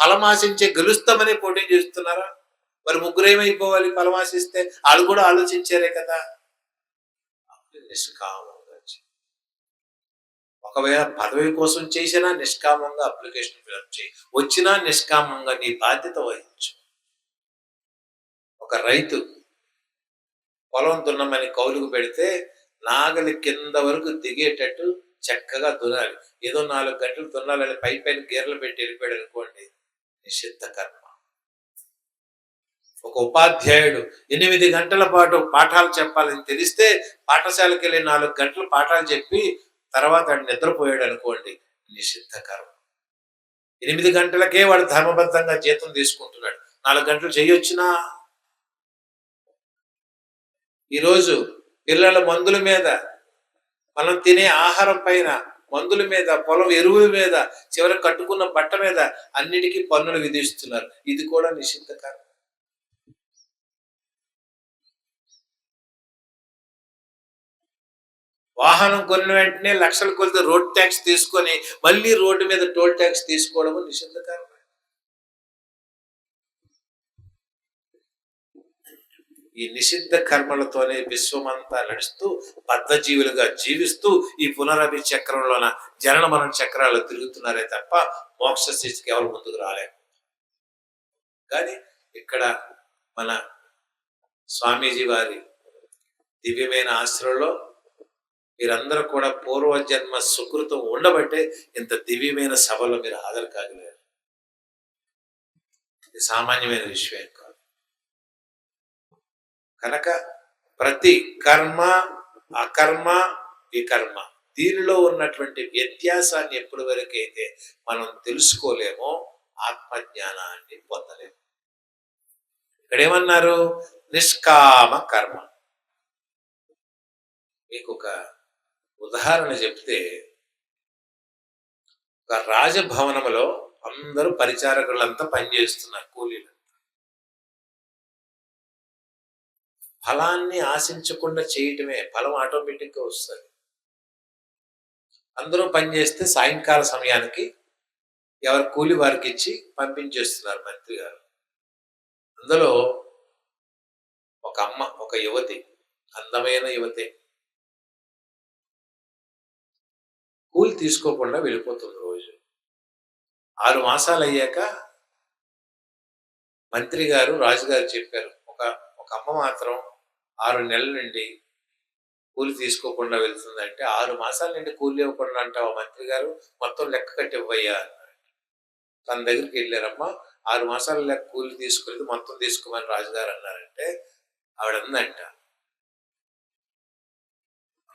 S1: ఫలమాశించే గెలుస్తామని పోటీ చేస్తున్నారా? మరి ముగ్గురు ఏమైపోవాలి ఫలమాశిస్తే? వాళ్ళు కూడా ఆలోచించారే కదా. నిష్కామంగా ఒకవేళ పదవి కోసం చేసినా నిష్కామంగా అప్లికేషన్ ఫిలప్ చేయి, వచ్చినా నిష్కామంగా నీ బాధ్యత వహించు. ఒక రైతు పొలం దున్నమని కౌలుకు పెడితే నాగలి కింద వరకు దిగేటట్టు చక్కగా దున్నాలి. ఏదో 4 గంటలు దున్నాలని పైన గీరలు పెట్టి వెళ్ళిపోయాడు అనుకోండి, నిషిద్ధ కర్మ. ఒక ఉపాధ్యాయుడు 8 గంటల పాటు పాఠాలు చెప్పాలని తెలిస్తే పాఠశాలకు వెళ్ళి 4 గంటలు పాఠాలు చెప్పి తర్వాత వాడు నిద్రపోయాడు అనుకోండి, నిషిద్ధ కర్మ. 8 గంటలకే వాడు ధర్మబద్ధంగా జీతం తీసుకుంటున్నాడు, 4 గంటలు చేయొచ్చునా? ఈరోజు పిల్లల మందుల మీద, మనం తినే ఆహారం పైన, మందుల మీద, పొలం ఎరువుల మీద, చివరికి కట్టుకున్న బట్ట మీద అన్నిటికీ పన్నులు విధిస్తున్నారు. ఇది కూడా నిషిద్ధ కర్మ. వాహనం కొన్న వెంటనే లక్షల కొలితే రోడ్ ట్యాక్స్ తీసుకొని మళ్ళీ రోడ్డు మీద టోల్ ట్యాక్స్ తీసుకోవడం నిషిద్ధ కర్మ. ఈ నిషిద్ధ కర్మలతోనే విశ్వమంతా నడుస్తూ బద్ధజీవులుగా జీవిస్తూ ఈ పునరభి చక్రంలోన జనన మరణ చక్రాలు తిరుగుతున్నారే తప్ప మోక్ష స్థితికి ఎవరు ముందుకు రాలేదు. కానీ ఇక్కడ మన స్వామీజీ వారి దివ్యమైన ఆశ్రయంలో మీరందరూ కూడా పూర్వజన్మ సుకృతం ఉండబట్టే ఇంత దివ్యమైన సభలో మీరు హాజరు కాగలేరు. ఇది సామాన్యమైన విషయం కాదు. కనుక ప్రతి కర్మ, అకర్మ, వికర్మ దీనిలో ఉన్నటువంటి వ్యత్యాసాన్ని ఎప్పటి వరకైతే మనం తెలుసుకోలేమో ఆత్మజ్ఞానాన్ని పొందలేము. ఇక్కడేమన్నారు? నిష్కామ కర్మ. మీకు ఒక ఉదాహరణ చెప్తే, ఒక రాజభవనంలో అందరూ పరిచారకులంతా పనిచేస్తున్నారు, కూలీలు. ఫలాన్ని ఆశించకుండా చేయటమే, ఫలం ఆటోమేటిక్గా వస్తుంది. అందరూ పనిచేస్తే సాయంకాల సమయానికి ఎవరి కూలి వారికి ఇచ్చి పంపించేస్తున్నారు మంత్రి గారు. అందులో ఒక అమ్మ, ఒక యువతి, అందమైన యువతి కూలి తీసుకోకుండా వెళ్ళిపోతుంది. రోజు 6 మాసాలు అయ్యాక మంత్రి గారు రాజుగారు చెప్పారు, ఒక అమ్మ మాత్రం 6 నెలల నుండి కూలి తీసుకోకుండా వెళ్తుందంటే 6 మాసాల నుండి కూలి ఇవ్వకుండా అంటావా మంత్రి గారు, మొత్తం లెక్క కట్టి ఇవ్వయ్యా అన్నాడు. తన దగ్గరికి వెళ్ళారమ్మా, 6 మాసాల లెక్క కూలి తీసుకుని మొత్తం తీసుకోమని రాజుగారు అన్నారంటే ఆవిడ అందంట,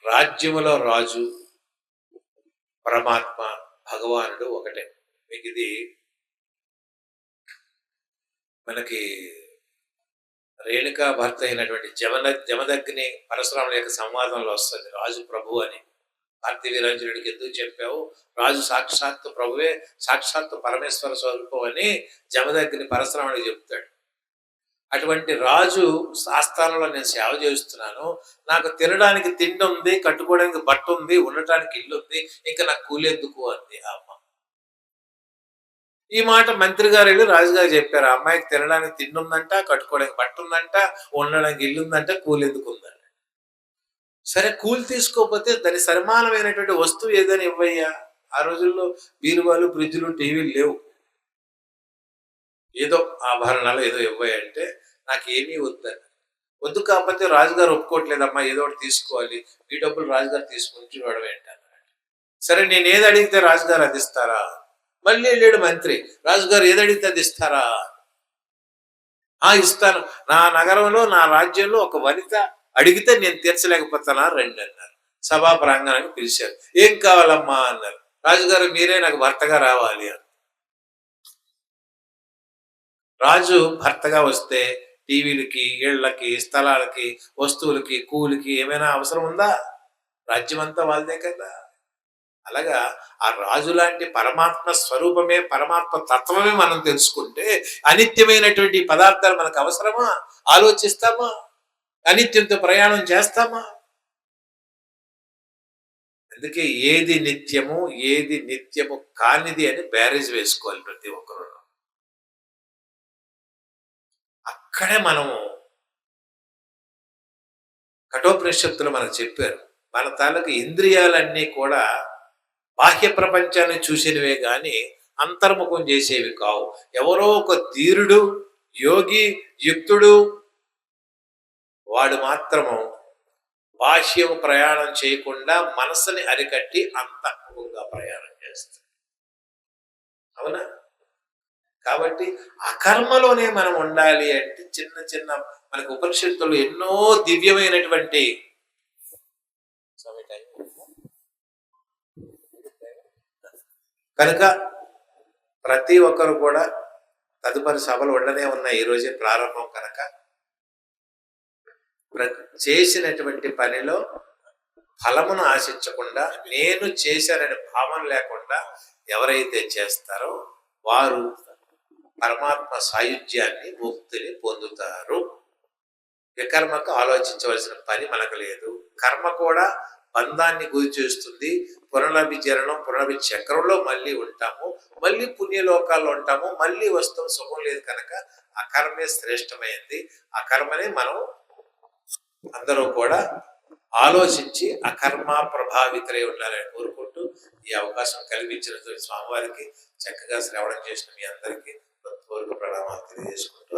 S1: రాజ్యములో రాజు పరమాత్మ భగవానుడు ఒకటే. మీకు ఇది మనకి రేణుకా భర్త అయినటువంటి జమదగ్ని పరశురాముల యొక్క సంవాదంలో వస్తుంది. రాజు ప్రభు అని కార్తీ వీరాంజనుడికి ఎందుకు చెప్పావు, రాజు సాక్షాత్తు ప్రభువే, సాక్షాత్తు పరమేశ్వర స్వరూపం అని జమదగ్ని పరశురాముడికి చెప్తాడు. అటువంటి రాజు ఆస్థానంలో నేను సేవ చేస్తున్నాను, నాకు తినడానికి తిండి ఉంది, కట్టుకోవడానికి బట్ట ఉంది, ఉండటానికి ఇల్లు ఉంది, ఇంకా నాకు కూలి ఎందుకు అంది ఆ అమ్మ. ఈ మాట మంత్రి గారు వెళ్ళి రాజుగారు చెప్పారు. ఆ అమ్మాయికి తినడానికి తిండి ఉందంట, కట్టుకోవడానికి బట్ట ఉందంట, ఉండడానికి ఇల్లు ఉందంట, కూలి ఎందుకు ఉందంట. సరే కూలి తీసుకోకపోతే దాని సరిమానమైనటువంటి వస్తువు ఏదైనా ఇవ్వయ్యా. ఆ రోజుల్లో బీరువాలు, ఫ్రిడ్జ్‌లు, టీవీలు లేవు. ఏదో ఆభరణాలు ఏదో ఇవ్వయ్య అంటే నాకేమీ వద్దని. వద్దు కాకపోతే రాజుగారు ఒప్పుకోవట్లేదమ్మా ఏదో ఒకటి తీసుకోవాలి. ఈ డబ్బులు రాజుగారు తీసుకొని ఉంచేవాడు ఏంటన్నాడు. సరే నేనేది అడిగితే రాజుగారు అది ఇస్తారా? మళ్ళీ వెళ్ళాడు మంత్రి. రాజుగారు ఏది అడిగితే అది ఇస్తారా? ఆ! ఇస్తాను. నా నగరంలో, నా రాజ్యంలో ఒక వనిత అడిగితే నేను తీర్చలేకపోతానా రండన్నారు. సభా ప్రాంగణానికి పిలిచారు. ఏం కావాలమ్మా అన్నారు. రాజుగారు మీరే నాకు భర్తగా రావాలి అన్నారు. రాజు భర్తగా వస్తే టీవీలకి, ఇళ్ళకి, స్థలాలకి, వస్తువులకి, కూలికి ఏమైనా అవసరం ఉందా? రాజ్యమంతా వాళ్ళదే కదా! అలాగా ఆ రాజు లాంటి పరమాత్మ స్వరూపమే, పరమాత్మ తత్వమే మనం తెలుసుకుంటే, అనిత్యమైనటువంటి పదార్థాలు మనకు అవసరమా? ఆలోచిస్తామా? అనిత్యంతో ప్రయాణం చేస్తామా? అందుకే ఏది నిత్యము, ఏది నిత్యము కానిది అని బేరేజ్ వేసుకోవాలి ప్రతి ఒక్కరు. అక్కడే మనము కఠోపనిషత్తులు మనకు చెప్పారు. మన తాలూకు ఇంద్రియాలన్నీ కూడా బాహ్య ప్రపంచాన్ని చూసినవే గాని అంతర్ముఖం చేసేవి కావు. ఎవరో ఒక ధీరుడు, యోగి, యుక్తుడు వాడు మాత్రము బాహ్యము ప్రయాణం చేయకుండా మనసుని అరికట్టి అంతఃముఖంగా ప్రయాణం చేస్తాడు. అవునా? కాబట్టి అకర్మలోనే మనం ఉండాలి అంటే చిన్న చిన్న మనకు ఉపనిషత్తులు ఎన్నో దివ్యమైనటువంటి కనుక ప్రతి ఒక్కరు కూడా తదుపరి సభలు ఉండనే ఉన్నాయి. ఈ రోజే ప్రారంభం కనుక చేసినటువంటి పనిలో ఫలమును ఆశించకుండా నేను చేశానని భావన లేకుండా ఎవరైతే చేస్తారో వారు పరమాత్మ సాయుధ్యాన్ని, ముక్తిని పొందుతారు. వికర్మకు ఆలోచించవలసిన పని మనకు లేదు. కర్మ కూడా బంధాన్ని గురి చేస్తుంది. పునరభిజననం, పునరభి చక్రంలో మళ్ళీ ఉంటాము, మళ్ళీ పుణ్యలోకాల్లో ఉంటాము, మళ్ళీ వస్తాం. సుఖం లేదు కనుక అకర్మే శ్రేష్టమైంది. అకర్మనే మనం అందరూ కూడా ఆలోచించి అకర్మ ప్రభావితులై ఉండాలని కోరుకుంటూ ఈ అవకాశం కల్పించినటువంటి స్వామివారికి, చక్కగా శ్రవణం చేసిన మీ అందరికీ హృదయపూర్వక ప్రణామాలు తెలియజేసుకుంటూ